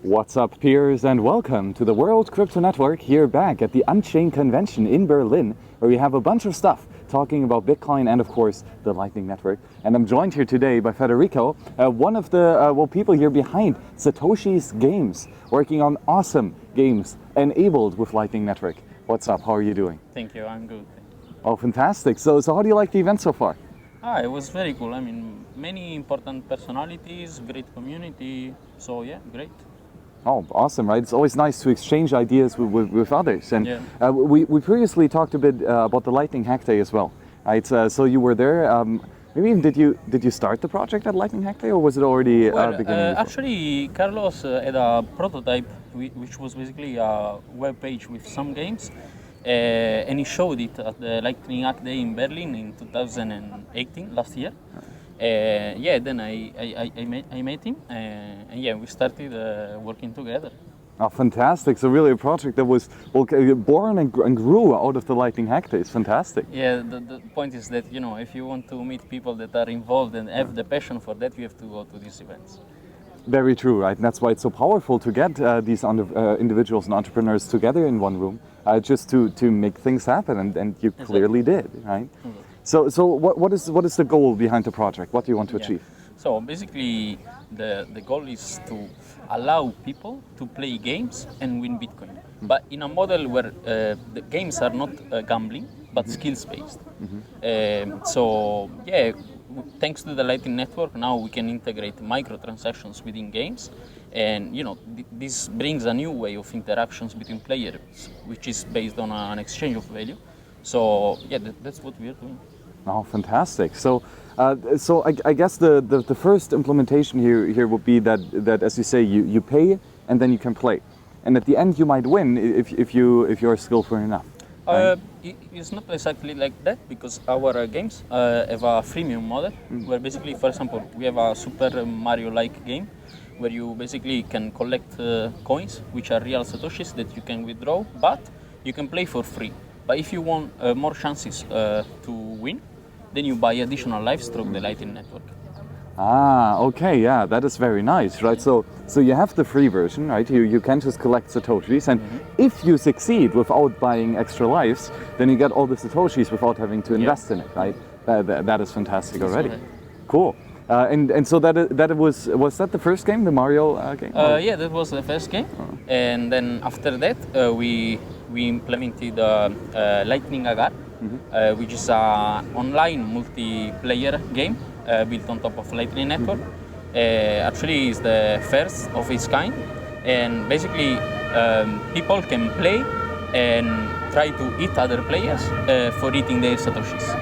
What's up, peers, and welcome to the World Crypto Network here back at the Unchain convention in Berlin, where we have a bunch of stuff talking about Bitcoin and, of course, the Lightning Network. And I'm joined here today by Federico, one of the people here behind Satoshi's games, working on awesome games enabled with Lightning Network. What's up? How are you doing? Thank you. I'm good. Oh, fantastic. So how do you like the event so far? It was very cool. I mean, many important personalities, great community. So yeah, great. Oh, awesome, right? It's always nice to exchange ideas with others. And Yeah. we previously talked a bit about the Lightning Hack Day as well, right? So you were there. Maybe even did you start the project at Lightning Hack Day, or was it already beginning? Before? Actually, Carlos had a prototype, which was basically a web page with some games, and he showed it at the Lightning Hack Day in Berlin in 2018, last year. Then I met him, and yeah, we started working together. Oh, fantastic! So really a project that was born and grew out of the Lightning Hack Day. It's fantastic. Yeah, the point is that, you know, if you want to meet people that are involved and have the passion for that, you have to go to these events. Very true, right? And that's why it's so powerful to get these individuals and entrepreneurs together in one room, just to make things happen, and you clearly did, right? Mm-hmm. So what is the goal behind the project? What do you want to achieve? So basically, the goal is to allow people to play games and win Bitcoin, but in a model where the games are not gambling, but skills-based. Thanks to the Lightning Network, now we can integrate microtransactions within games, and you know this brings a new way of interactions between players, which is based on an exchange of value. So yeah, that's what we are doing. Oh, fantastic! So I guess the first implementation here would be that as you say, you pay and then you can play, and at the end you might win if you are skillful enough. Right? It's not exactly like that, because our games have a freemium model where basically, for example, we have a Super Mario-like game where you basically can collect coins, which are real Satoshis that you can withdraw, but you can play for free. But if you want more chances to win, then you buy additional lives through the Lightning Network. Ah, okay, yeah, that is very nice, right? So you have the free version, right? You can just collect Satoshis, and if you succeed without buying extra lives, then you get all the Satoshis without having to invest in it, right? That is fantastic already. Right. Cool. And so that was that the first game, the Mario game? Yeah, that was the first game, and then after that we implemented Lightning Agar, which is an online multiplayer game built on top of Lightning Network. Actually, it's the first of its kind, and basically people can play and try to eat other players for eating their Satoshis.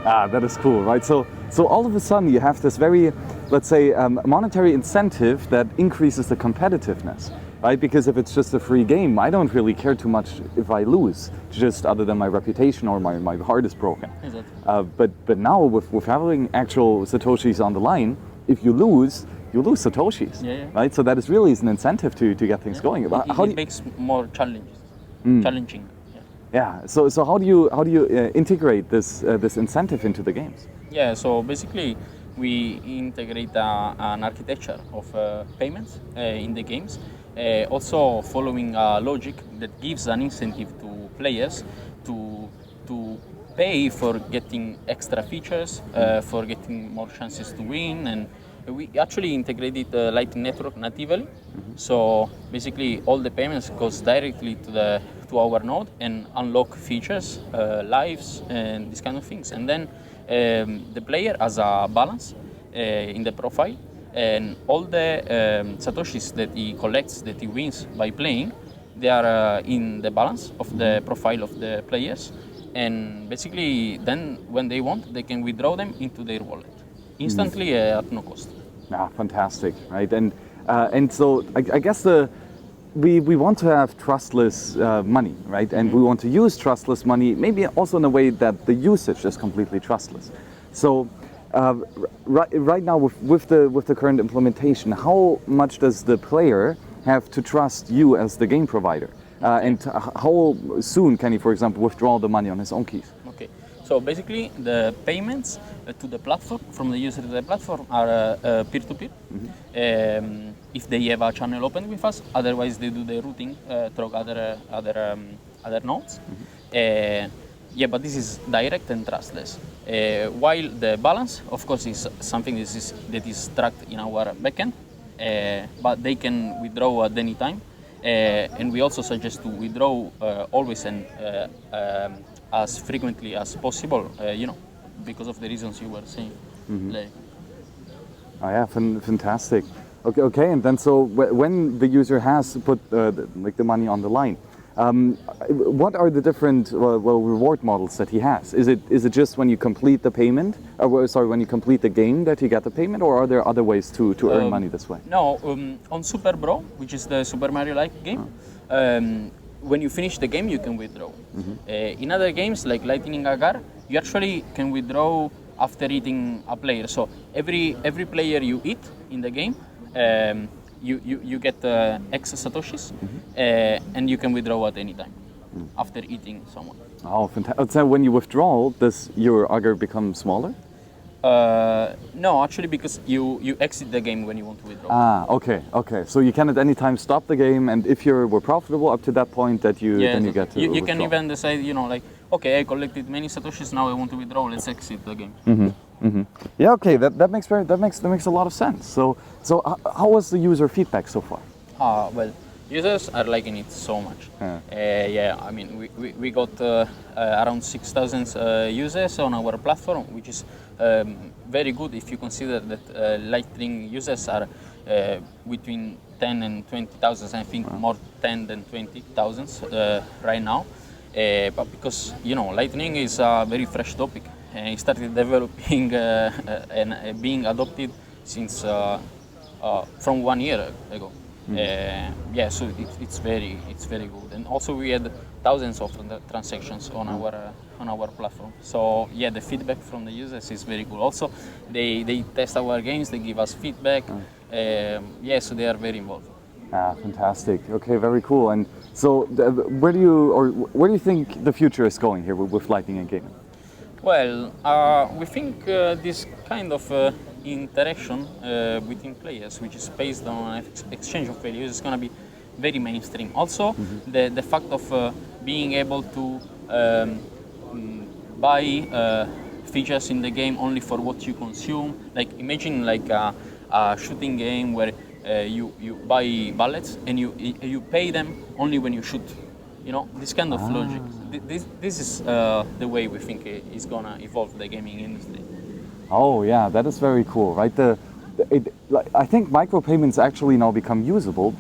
Ah, that is cool, right? So all of a sudden you have this very, let's say, monetary incentive that increases the competitiveness, right? Because if it's just a free game, I don't really care too much if I lose, just other than my reputation or my heart is broken. Exactly. But now with having actual Satoshis on the line, if you lose Satoshis, right? So that is really an incentive to get things going. It makes more challenging. Yeah. So how do you integrate this incentive into the games? Yeah. So basically, we integrate an architecture of payments in the games, also following a logic that gives an incentive to players to pay for getting extra features, for getting more chances to win, and we actually integrated the Lightning Network natively. So basically, all the payments goes directly to our node and unlock features, lives, and these kind of things. And then the player has a balance in the profile, and all the Satoshis that he collects, that he wins by playing, they are in the balance of the profile of the players. And basically, then when they want, they can withdraw them into their wallet instantly at no cost. Ah, fantastic, right? And so I guess we want to have trustless money, right? And we want to use trustless money, maybe also in a way that the usage is completely trustless. So right now with the current implementation, how much does the player have to trust you as the game provider? And how soon can he, for example, withdraw the money on his own keys? Okay, so basically the payments to the platform, from the user to the platform, are peer-to-peer. if they have a channel open with us. Otherwise, they do the routing through other nodes. Yeah, but this is direct and trustless. While the balance, of course, is something that is tracked in our backend, but they can withdraw at any time. And we also suggest to withdraw always and as frequently as possible, because of the reasons you were saying. Like, Oh yeah, fantastic. Okay, and then so when the user has put the money on the line, what are the different reward models that he has? Is it just when you complete the payment, when you complete the game that you get the payment, or are there other ways to earn money this way? No, on Super Bro, which is the Super Mario-like game, when you finish the game, you can withdraw. In other games like Lightning Agar, you actually can withdraw after eating a player. So every player you eat in the game, you get X Satoshis, and you can withdraw at any time after eating someone. Oh, fantastic. So when you withdraw, does your agar become smaller? No, actually, because you exit the game when you want to withdraw. Ah, okay. So you can at any time stop the game, and if you were profitable up to that point, then you get to you can even decide, like, okay, I collected many satoshis, now I want to withdraw. Let's exit the game. Yeah, okay, that makes a lot of sense. So how was the user feedback so far? Well, users are liking it so much. Yeah, I mean, we got around 6,000 users on our platform, which is very good if you consider that Lightning users are between 10 and 20,000. I think more 10 than 20,000 right now. But because Lightning is a very fresh topic, and it started developing and being adopted since from 1 year ago. Yeah, so it's very good, and also we had thousands of transactions on our platform. So yeah, the feedback from the users is very good. Also, they test our games, they give us feedback. Yeah, so they are very involved. Ah, fantastic. Okay, very cool. And so, where do you think the future is going here with Lightning and gaming? Well, we think this kind of interaction between players, which is based on exchange of values, is going to be very mainstream. Also, the fact of being able to buy features in the game only for what you consume. Like imagine like a shooting game where you buy bullets and you pay them only when you shoot. This kind of logic. This is the way we think is gonna evolve the gaming industry. Oh yeah, that is very cool, right? I think micropayments actually now become usable,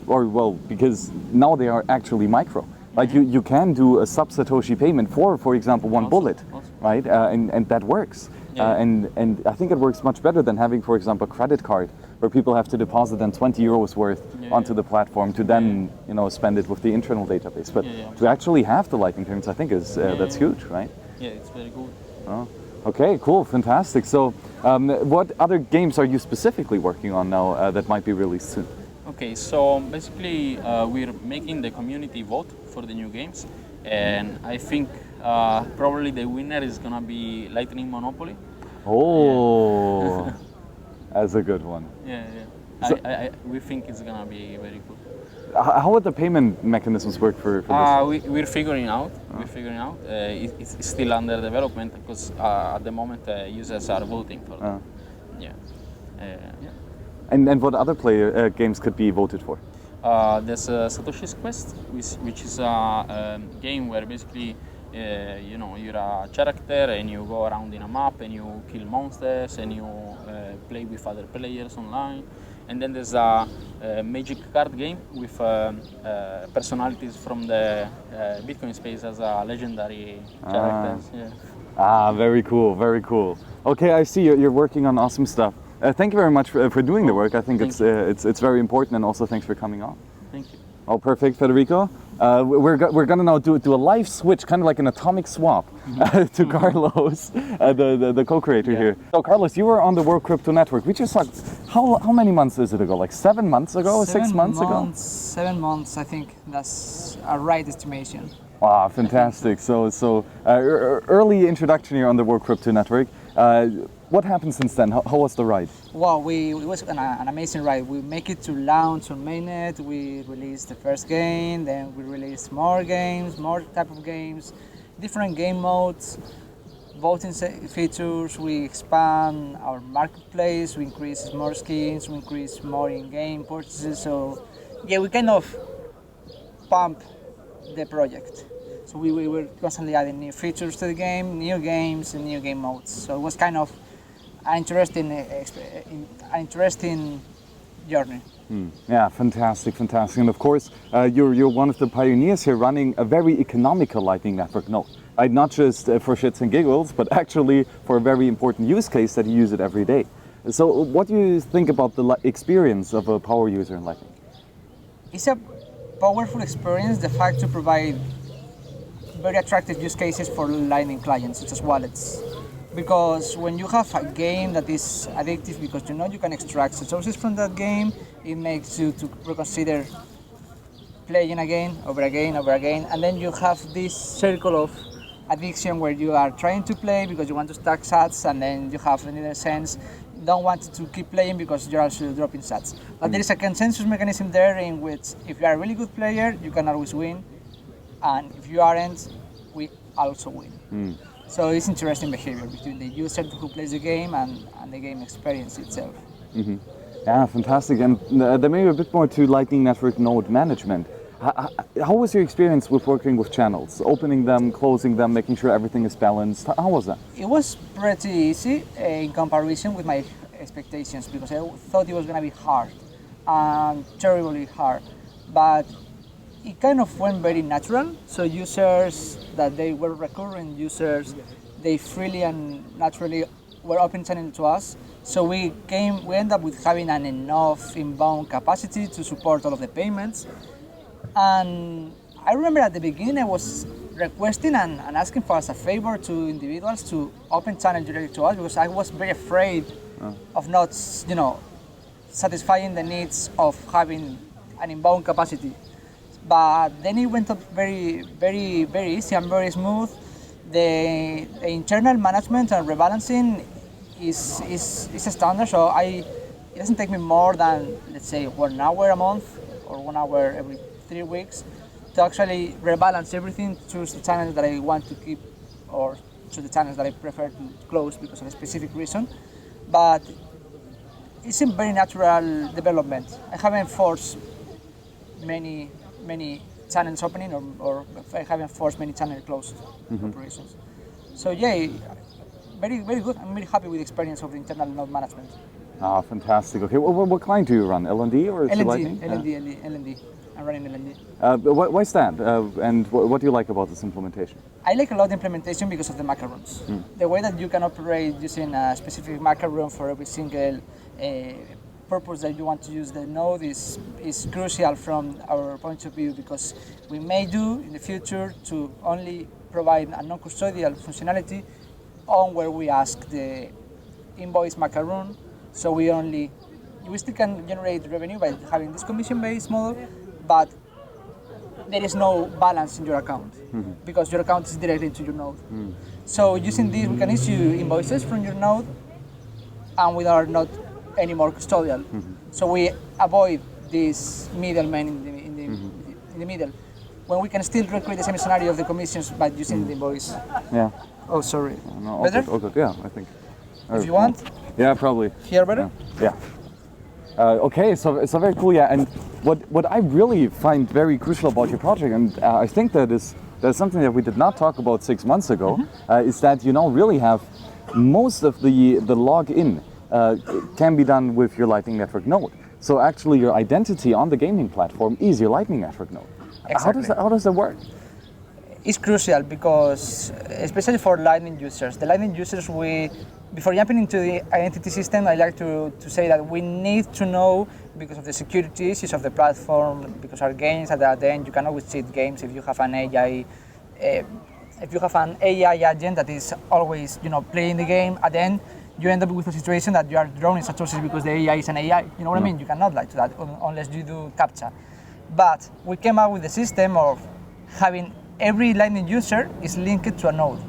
because now they are actually micro. Like you can do a sub-Satoshi payment for example, one bullet, right? And that works. Yeah. And I think it works much better than having, for example, a credit card where people have to deposit then 20 euros worth onto the platform to then spend it with the internal database. But to actually have the Lightning payments, I think that's huge, right? Yeah, it's very good. Oh. Okay, cool, fantastic. So, what other games are you specifically working on now that might be released soon? Okay, so basically we're making the community vote for the new games, and I think probably the winner is gonna be Lightning Monopoly. Oh, yeah. That's a good one. Yeah. So, we think it's gonna be very good. How would the payment mechanisms work for this? We're figuring out. It's still under development because at the moment users are voting for it. Yeah. And what other games could be voted for? There's Satoshi's Quest, which is a game where basically you're a character and you go around in a map and you kill monsters and you play with other players online. And then there's a magic card game with personalities from the Bitcoin space as a legendary characters. Yeah. Ah, very cool, very cool. Okay, I see you're working on awesome stuff. Thank you very much for doing the work. I think it's very important, and also thanks for coming on. Thank you. Oh, perfect, Federico. We're gonna now do a live switch, kind of like an atomic swap, to Carlos, the co-creator here. So Carlos, you were on the World Crypto Network. We just talked. How many months is it ago? Like 7 months ago? 6 months ago? 7 months, I think that's a right estimation. Wow, fantastic. So early introduction here on the World Crypto Network. What happened since then? How was the ride? Well, it was an amazing ride. We make it to launch on mainnet. We released the first game, then we released more games, more type of games, different game modes, voting features. We expand our marketplace. We increase more skins. We increase more in-game purchases. So, yeah, we kind of pump the project. So we were constantly adding new features to the game, new games, and new game modes. So it was kind of an interesting journey. Yeah, fantastic. And of course, you're one of the pioneers here running a very economical Lightning Network node. Right? Not just for shits and giggles, but actually for a very important use case that you use it every day. So what do you think about the experience of a power user in Lightning? It's a powerful experience, the fact to provide very attractive use cases for Lightning clients, such as wallets. Because when you have a game that is addictive because you know you can extract resources from that game, it makes you to reconsider playing again, over again, and then you have this circle of addiction where you are trying to play because you want to stack sats, and then you have, in a sense, don't want to keep playing because you're also dropping sats. But there is a consensus mechanism there in which if you are a really good player, you can always win, and if you aren't, we also win. So it's interesting behavior between the user who plays the game and the game experience itself. Yeah, fantastic. And there may be a bit more to Lightning Network node management. How was your experience with working with channels? Opening them, closing them, making sure everything is balanced? How was that? It was pretty easy in comparison with my expectations because I thought it was going to be hard, terribly hard. But it kind of went very natural. So users that they were recurrent users, they freely and naturally were open channel to us. So we ended up with having an enough inbound capacity to support all of the payments. And I remember at the beginning I was requesting and asking for as a favor to individuals to open channel directly to us because I was very afraid of not, satisfying the needs of having an inbound capacity. But then it went up very, very, very easy and very smooth. The internal management and rebalancing is a standard, so it doesn't take me more than, let's say, 1 hour a month or 1 hour every 3 weeks to actually rebalance everything to the channels that I want to keep or to the channels that I prefer to close because of a specific reason. But it's a very natural development. I haven't forced many channels opening or I haven't forced many channel closed operations. So yeah, very, very good. I'm very happy with the experience of the internal node management. Ah, fantastic. Okay, what client do you run? LND or is it Lightning? LND. I'm running LND. Why's that? And what do you like about this implementation? I like a lot the implementation because of the macarons. The way that you can operate using a specific macaron for every single purpose that you want to use the node is crucial from our point of view because we may do in the future to only provide a non-custodial functionality on where we ask the invoice macaron. So we still can generate revenue by having this commission-based model, but there is no balance in your account because your account is directly into your node. So using this, we can issue invoices from your node and we are not anymore custodial. So we avoid this middleman in the middle when we can still recreate the same scenario of the commissions by using the invoice. Yeah. Oh, sorry. No, better? Okay, yeah, I think. If you want. Yeah, probably. Here better? Yeah. Okay, so very cool, yeah. And what I really find very crucial about your project, and I think that's something that we did not talk about 6 months ago, is that you now really have most of the login can be done with your Lightning Network node. So actually your identity on the gaming platform is your Lightning Network node. Exactly. How does that work? It's crucial because, especially for Lightning users, before jumping into the identity system, I like to say that we need to know, because of the security issues of the platform, because our games at the end, you can always cheat games if you have an AI. If you have an AI agent that is always, playing the game, at the end, you end up with a situation that you are drawing Satoshi because the AI is an AI. You know what I mean? You cannot lie to that unless you do CAPTCHA. But we came up with the system of having every Lightning user is linked to a node.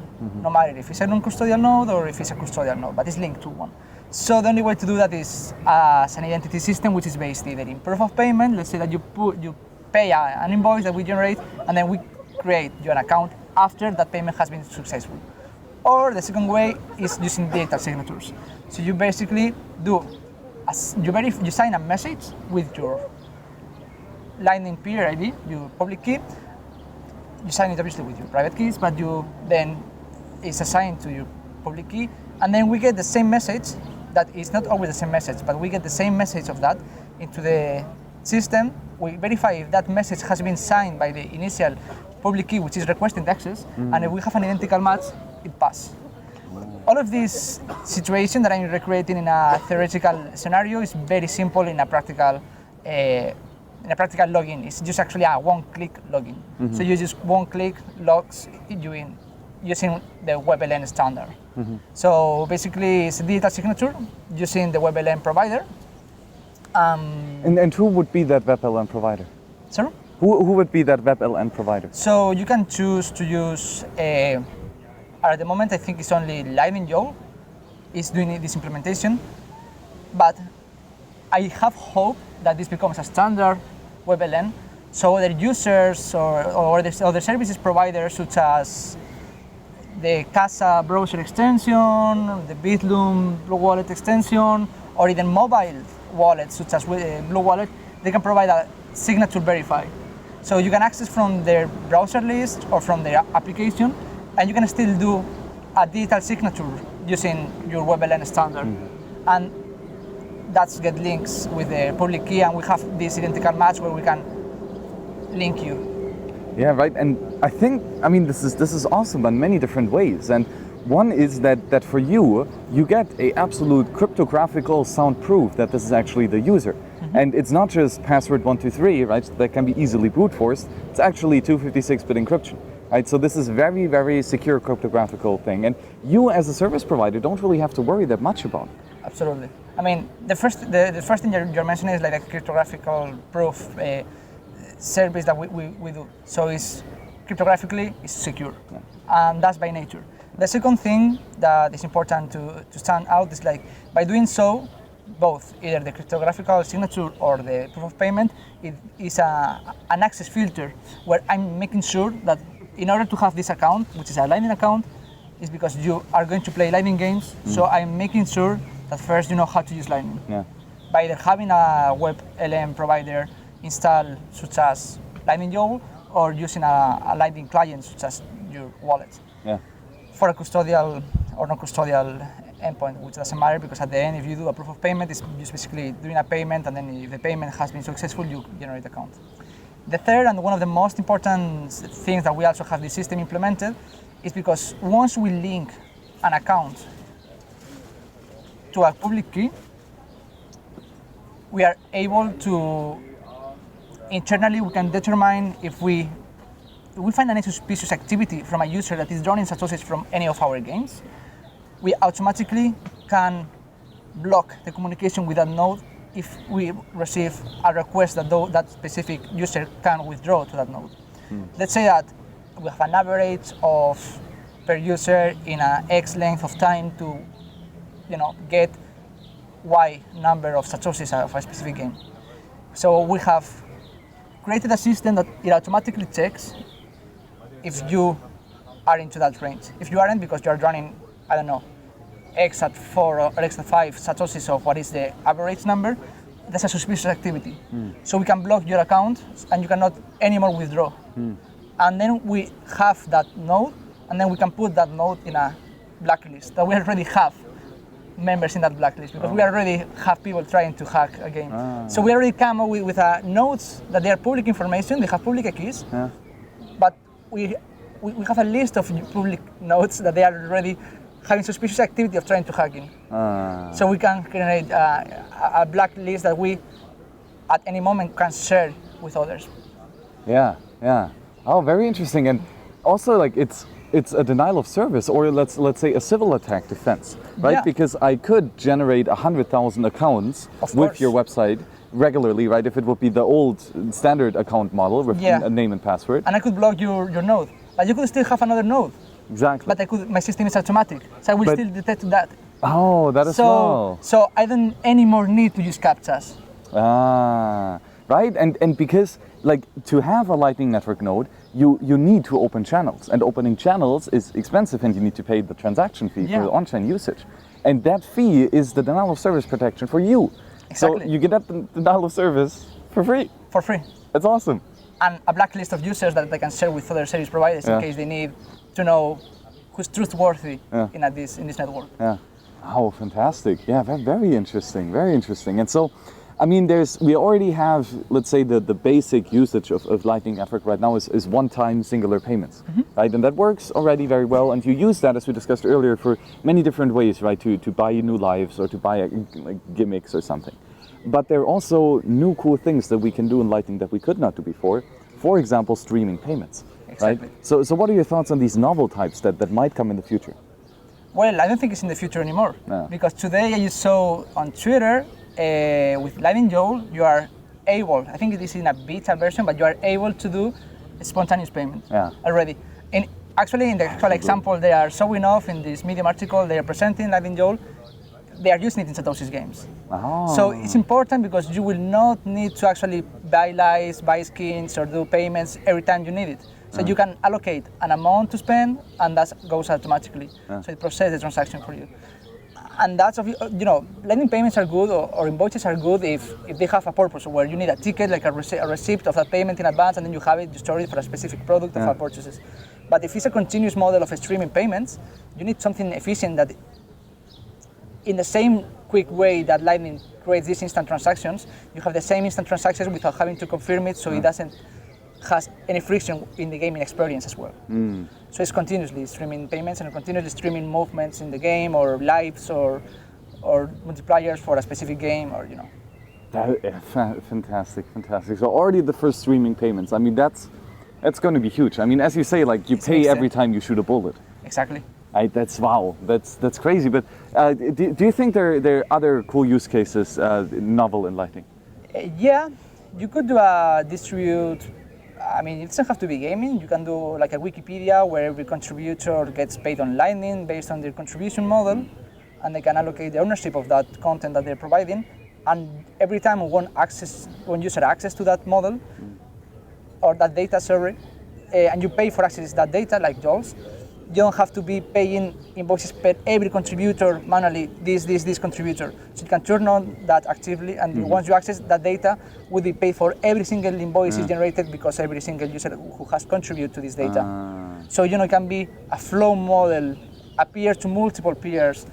no matter if it's a non-custodial node or if it's a custodial node, but it's linked to one. So the only way to do that is as an identity system, which is based either in proof of payment. Let's say that you pay an invoice that we generate, and then we create you an account after that payment has been successful. Or the second way is using digital signatures. So you basically you sign a message with your Lightning peer ID, your public key. You sign it obviously with your private keys, but it's assigned to your public key, and then we get the same message. That is not always the same message, but we get the same message of that into the system. We verify if that message has been signed by the initial public key, which is requesting the access, and if we have an identical match, it passes. All of this situation that I'm recreating in a theoretical scenario is very simple in a practical login. It's just actually a one-click login. So you just one-click logs you in using the WebLN standard. So basically, it's a digital signature using the WebLN provider. And who would be that WebLN provider? Sorry? Who would be that WebLN provider? So you can choose to use, at the moment I think it's only Lightning is doing this implementation, but I have hope that this becomes a standard WebLN, so other users or other services providers such as the Casa browser extension, the Bitloom Blue Wallet extension, or even mobile wallets such as Blue Wallet, they can provide a signature verified. So you can access from their browser list or from their application, and you can still do a digital signature using your WebLN standard. And that's get links with the public key, and we have this identical match where we can link you. Yeah, right. And I think, this is awesome in many different ways. And one is that for you get a absolute cryptographical sound proof that this is actually the user. And it's not just password 123, right? That can be easily brute forced. It's actually 256-bit encryption, right? So this is very, very secure cryptographical thing. And you as a service provider don't really have to worry that much about it. Absolutely. The first thing you're mentioning is like a cryptographical proof service that we do. So it's cryptographically it's secure, and that's by nature. The second thing that is important to stand out is like by doing so, both either the cryptographical signature or the proof of payment, it is an access filter where I'm making sure that in order to have this account, which is a Lightning account, is because you are going to play Lightning games. So I'm making sure that first you know how to use Lightning. By either having a WebLN provider installed such as Lightning YOL or using a Lightning client such as your wallet. For a custodial or non-custodial endpoint, which doesn't matter because at the end, if you do a proof of payment, it's just basically doing a payment, and then if the payment has been successful, you generate the account. The third and one of the most important things that we also have this system implemented is because once we link an account to a public key, we are able to internally we can determine if we find any suspicious activity from a user that is drawing Satoshis from any of our games, we automatically can block the communication with that node if we receive a request that that specific user can withdraw to that node. Let's say that we have an average of per user in an X length of time to get Y number of Satoshis of a specific game. So we have created a system that it automatically checks if you are into that range. If you aren't, because you are running, I don't know, X at 4 or X at 5 Satoshis of what is the average number, that's a suspicious activity. So we can block your account and you cannot anymore withdraw. And then we have that node, and then we can put that node in a blacklist that we already have members in that blacklist, because we already have people trying to hack a game. So we already come up with nodes that they are public information, they have public keys, but we have a list of public nodes that they are already having suspicious activity of trying to hack in. So we can create a blacklist that we at any moment can share with others. Oh, very interesting. And also, like, it's a denial of service, or let's say a civil attack defense, right? Because I could generate 100,000 accounts with your website regularly, right? If it would be the old standard account model with a name and password. And I could block your node, but you could still have another node. Exactly. But my system is automatic, so I will still detect that. Oh, that is well. So I don't anymore need to use CAPTCHAs. Right, and because like to have a Lightning Network node, you need to open channels, and opening channels is expensive, and you need to pay the transaction fee for the on-chain usage, and that fee is the denial of service protection for you. Exactly. So you get that denial of service for free. For free. That's awesome. And a blacklist of users that they can share with other service providers in case they need to know who's trustworthy in this network. Yeah. Oh, fantastic. Yeah, very interesting, very interesting. And so, I mean, we already have, let's say, the basic usage of Lightning Network right now is one-time singular payments, right? And that works already very well. And you use that, as we discussed earlier, for many different ways, right? To buy new lives or to buy like gimmicks or something. But there are also new cool things that we can do in Lightning that we could not do before. For example, streaming payments, exactly. right? So what are your thoughts on these novel types that might come in the future? Well, I don't think it's in the future anymore. No. Because today you saw on Twitter, with Lightning Joel, you are able, I think it is in a beta version, but you are able to do spontaneous payment already. And actually, in the actual example they are showing off in this Medium article, they are presenting Lightning Joel, they are using it in Satoshi's games. Oh. So it's important because you will not need to actually buy lives, buy skins, or do payments every time you need it. So you can allocate an amount to spend, and that goes automatically. So it processes the transaction for you. And that's, Lightning payments are good, or invoices are good if they have a purpose, where you need a ticket, like a receipt of that payment in advance, and then you have it, you store it for a specific product of our purchases. But if it's a continuous model of streaming payments, you need something efficient that, in the same quick way that Lightning creates these instant transactions, you have the same instant transactions without having to confirm it, so it doesn't has any friction in the gaming experience as well. So it's continuously streaming payments and continuously streaming movements in the game, or lives, or multipliers for a specific game, or Fantastic. So already the first streaming payments. I mean, that's going to be huge. I mean, as you say, like you pay every time you shoot a bullet. Exactly. That's wow. That's crazy. But do you think there are other cool use cases novel in Lightning? Yeah, you could do a distribute. I mean, it doesn't have to be gaming. You can do like a Wikipedia where every contributor gets paid on Lightning based on their contribution model, and they can allocate the ownership of that content that they're providing. And every time one user access to that model or that data, and you pay for access to that data, like Joel's, you don't have to be paying invoices per every contributor manually, this contributor. So you can turn on that actively, and once you access that data, will be paid for every single invoice is generated because every single user who has contributed to this data. So it can be a flow model, a peer to multiple peers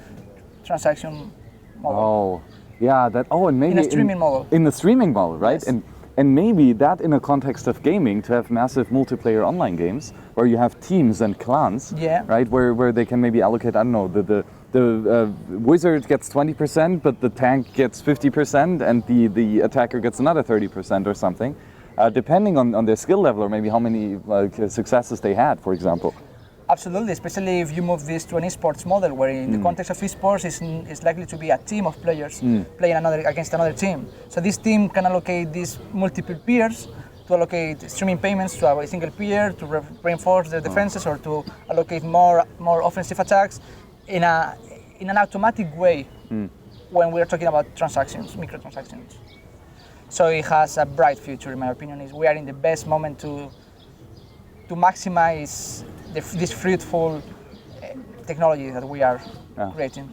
transaction model. Oh, yeah, and maybe in a streaming model. In the streaming model, right? Yes. And maybe that in a context of gaming, to have massive multiplayer online games where you have teams and clans, right? Where they can maybe allocate, I don't know, the wizard gets 20%, but the tank gets 50%, and the attacker gets another 30% or something, depending on their skill level, or maybe how many successes they had, for example. Absolutely, especially if you move this to an esports model, where in the context of esports is likely to be a team of players playing against another team. So this team can allocate these multiple peers to allocate streaming payments to a single peer to reinforce their defenses, or to allocate more offensive attacks in an automatic way when we're talking about transactions, microtransactions. So it has a bright future, in my opinion. We are in the best moment to maximize this fruitful technology that we are creating.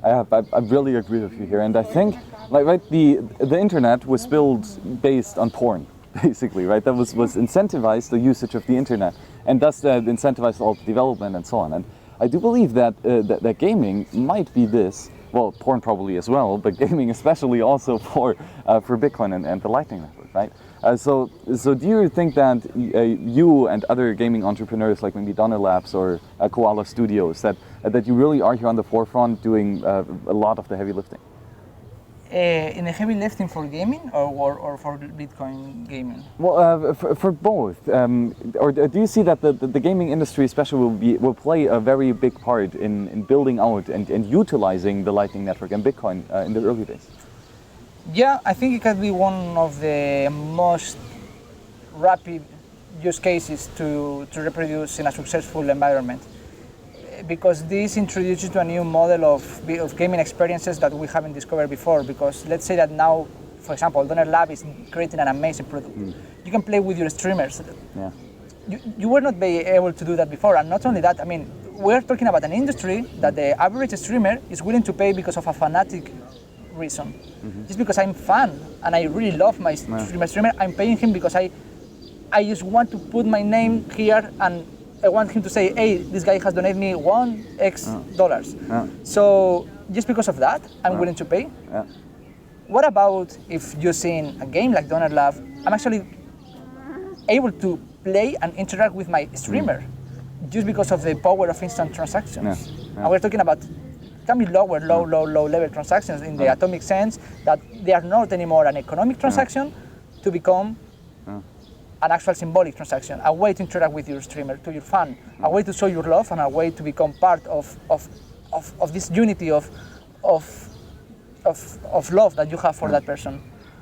I really agree with you here, and I think, the internet was built based on porn, basically, right? That was incentivized the usage of the internet, and thus incentivized all the development and so on. And I do believe that gaming might be this. Well, porn probably as well, but gaming especially also for Bitcoin and the Lightning Network, right? So do you think that you and other gaming entrepreneurs, like maybe Donner Labs or Koala Studios, that you really are here on the forefront doing a lot of the heavy lifting? In the heavy lifting for gaming or for Bitcoin gaming? Well, for both. Or do you see that the gaming industry especially will play a very big part in building out and utilizing the Lightning Network and Bitcoin in the early days? Yeah, I think it can be one of the most rapid use cases to reproduce in a successful environment. because this introduces you to a new model of gaming experiences that we haven't discovered before. Because let's say that now, for example, Donor Lab is creating an amazing product. You can play with your streamers. Yeah. You were not be able to do that before, and not only that, I mean, we're talking about an industry that the average streamer is willing to pay because of a fanatic reason. Just because I'm fan and I really love my streamer, I'm paying him because I just want to put my name here and I want him to say, hey, this guy has donated me $1X. So just because of that, I'm willing to pay. What about if you're seeing a game like Donor Lab, I'm actually able to play and interact with my streamer just because of the power of instant transactions. And we're talking about can be low level transactions in the atomic sense that they are not anymore an economic transaction to become an actual symbolic transaction, a way to interact with your streamer, to your fan, a way to show your love and a way to become part of this unity of love that you have for that person.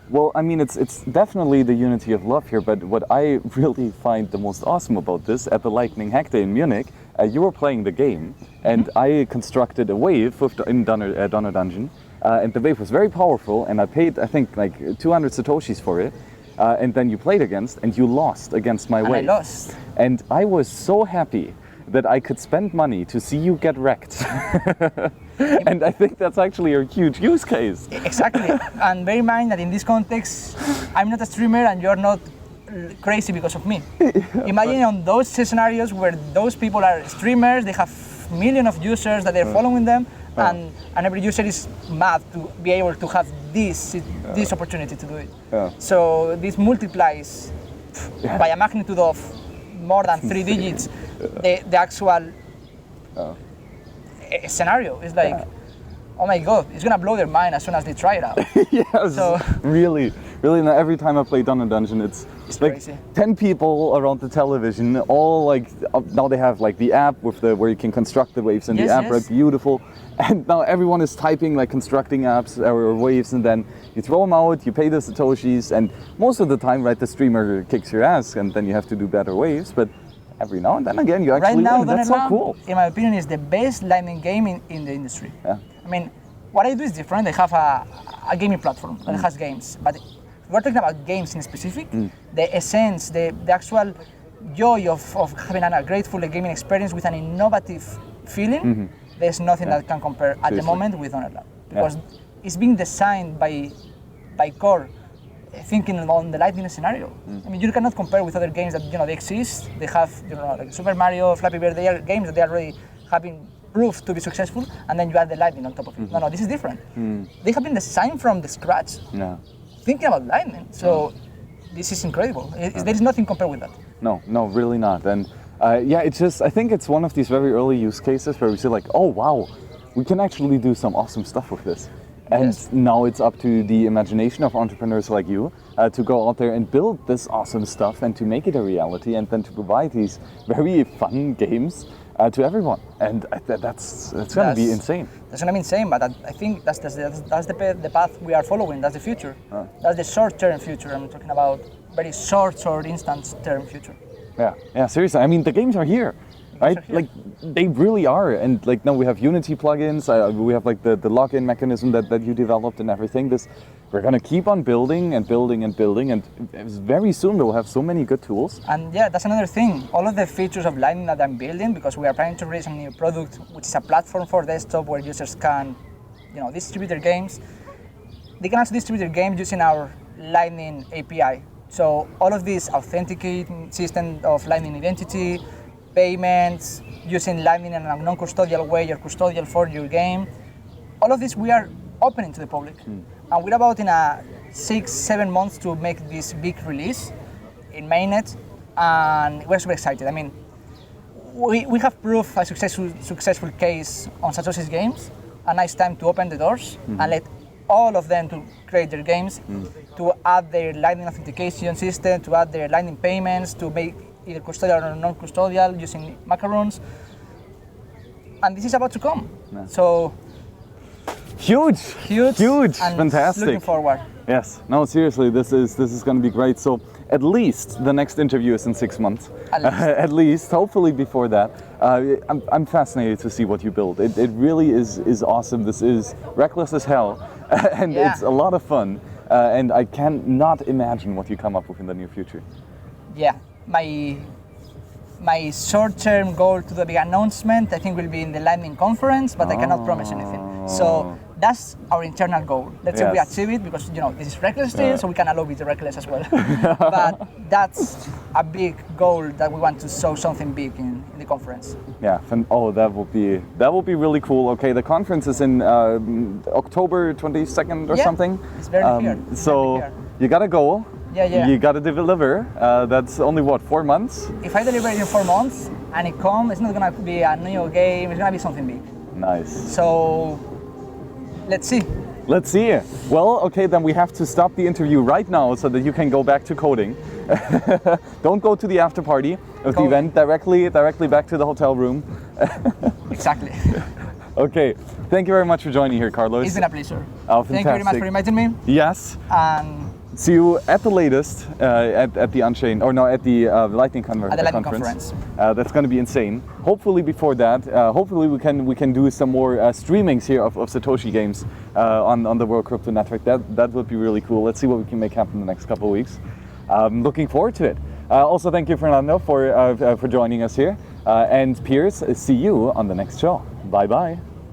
Well, I mean, it's definitely the unity of love here, but what I really find the most awesome about this, at the Lightning Hack Day in Munich, you were playing the game, and I constructed a wave in Donner Dungeon, and the wave was very powerful, and I paid, I think, like 200 Satoshis for it, and then you played against, and you lost against my wave. I lost. And I was so happy that I could spend money to see you get wrecked. And I think that's actually a huge use case. Exactly. And bear in mind that in this context, I'm not a streamer and you're not crazy because of me. Imagine on those scenarios where those people are streamers, they have millions of users that they're following them, and every user is mad to be able to have this opportunity to do it. So this multiplies by a magnitude of more than 3 digits the actual scenario. It's like, oh my god, it's gonna blow their mind as soon as they try it out. Yes, so, really. Now, every time I play Donner Dungeon, it's like crazy. 10 people around the television, all like, now they have like the app with where you can construct the waves in the app, right? Beautiful. And now everyone is typing like constructing apps or waves, and then you throw them out, you pay the Satoshis, and most of the time, right, the streamer kicks your ass, and then you have to do better waves, but every now and then again, you actually win. That's so cool. In my opinion, is the best Lightning game in the industry. I mean, what I do is different. They have a gaming platform that has games, but we're talking about games in specific. The essence, the actual joy of having a grateful gaming experience with an innovative feeling, there's nothing that can compare at the moment with Nodl. Because it's being designed by core, thinking on the Lightning scenario. I mean, you cannot compare with other games that they exist. They have like Super Mario, Flappy Bird. They are games that they already have been proved to be successful, and then you add the Lightning on top of it. No, this is different. They have been designed from the scratch, thinking about Lightning. So this is incredible. There is nothing compared with that. No, really not. And it's just, I think it's one of these very early use cases where we say like, oh wow, we can actually do some awesome stuff with this. And now it's up to the imagination of entrepreneurs like you to go out there and build this awesome stuff and to make it a reality, and then to provide these very fun games to everyone. And that's going to be insane. That's going to be insane, but I think that's the path we are following. That's the future. That's the short-term future. I'm talking about very short instant-term future. Yeah, seriously. I mean, the games are here. Right, like they really are, and like now we have Unity plugins. We have like the login mechanism that you developed and everything. We're gonna keep on building, and very soon we'll have so many good tools. And yeah, that's another thing. All of the features of Lightning that I'm building, because we are planning to release a new product, which is a platform for desktop where users can, distribute their games. They can also distribute their games using our Lightning API. So all of this authenticating system of Lightning identity, payments, using Lightning in a non-custodial way or custodial for your game. All of this we are opening to the public. And we're about in 6-7 months to make this big release in mainnet, and we're super excited. I mean, we have proved a successful case on Satoshi's games, and now it's time to open the doors and let all of them to create their games, to add their Lightning authentication system, to add their Lightning payments, to make either custodial or non-custodial using macarons, and this is about to come. So huge, and fantastic. Looking forward. Yes. No, seriously, this is going to be great. So at least the next interview is in 6 months. At least. At least, hopefully before that. I'm fascinated to see what you build. It really is awesome. This is reckless as hell, and Yeah. it's a lot of fun. And I cannot imagine what you come up with in the near future. Yeah, my short-term goal to the big announcement, I think, will be in the Lightning conference, but I cannot promise anything. So that's our internal goal. Let's see if we Yes. achieve it, because this is reckless still, so we can allow it to reckless as well. But that's a big goal that we want to show something big in the conference. Yeah. That would be really cool. Okay, the conference is in October 22nd or Yeah, something. it's very near. It's So very near. you gotta go. Yeah. You gotta deliver. That's only what, 4 months? If I deliver it in 4 months and it comes, it's not gonna be a new game, it's gonna be something big. Nice. So let's see. Let's see. Well, okay, then we have to stop the interview right now so that you can go back to coding. Don't go to the after party of the Go. event. Directly back to the hotel room. Exactly. Okay. Thank you very much for joining here, Carlos. It's been a pleasure. Oh, Thank you very much fantastic. for inviting me. Yes. And See you at the latest at the Unchain, or no, at the Lightning At the Lightning conference. That's going to be insane. Hopefully before that, hopefully we can do some more streamings here of Satoshi games on the World Crypto Network. That would be really cool. Let's see what we can make happen in the next couple of weeks. Looking forward to it. Also, thank you, Fernando, for joining us here. And Piers, see you on the next show. Bye bye.